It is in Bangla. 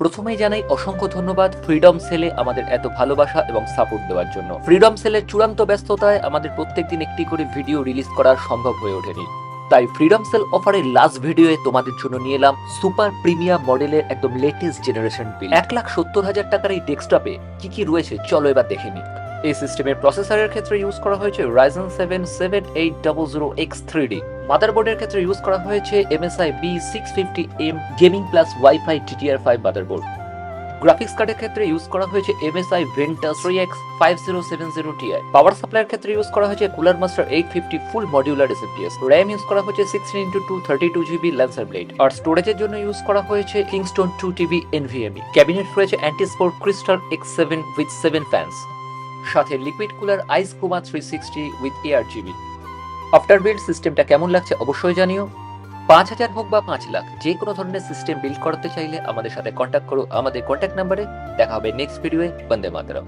প্রথমেই জানাই অসংখ্য ধন্যবাদ ফ্রিডম সেলে আমাদের এত ভালোবাসা এবং সাপোর্ট দেওয়ার জন্য। ফ্রিডম সেলের চূড়ান্ত ব্যস্ততায় আমাদের প্রত্যেকদিন একটি করে ভিডিও রিলিজ করা সম্ভব হয়ে ওঠেনি, তাই ফ্রিডম সেল অফারের লাস্ট ভিডিওয়ে তোমাদের জন্য নিয়ে এলাম সুপার প্রিমিয়াম মডেলের একদম লেটেস্ট জেনারেশন বিল। 1,70,000 টাকার এই ডেস্কটপে কি কি রয়েছে চলো এবার দেখে নিই। এই সিস্টেমের প্রসেসরের ক্ষেত্রে ইউজ করা হয়েছে Ryzen 7 7800X3D। মাদারবোর্ডের ক্ষেত্রে ইউজ করা হয়েছে MSI B650M gaming plus wifi DDR5 motherboard. Graphics কার্ডের ক্ষেত্রে ইউজ করা হয়েছে MSI Ventus 3X 5070 Ti। পাওয়ার সাপ্লাইয়ের ক্ষেত্রে ইউজ করা হয়েছে কুলার মাস্টার 850 ফুল মডিউলার SFPS। RAM ইউজ করা হয়েছে 16x2 32GB ল্যান্সার ব্লেড। আর স্টোরেজের জন্য ইউজ করা হয়েছে Kingston 2TB NVMe। ক্যাবিনেট রয়েছে ant esports crystal X7 with 7 fans, সাথে liquid cooler ice Kuma 360 with ARGB। After build সিস্টেমটা কেমন লাগছে অবশ্যই জানিও। 5,000 হোক বা 5 লাখ, যে কোনো ধরনের সিস্টেম বিল্ড করতে চাইলে আমাদের সাথে কন্ট্যাক্ট করো আমাদের কন্ট্যাক্ট নাম্বারে। দেখা হবে নেক্সট ভিডিওয়ে। বন্দে মাতরম।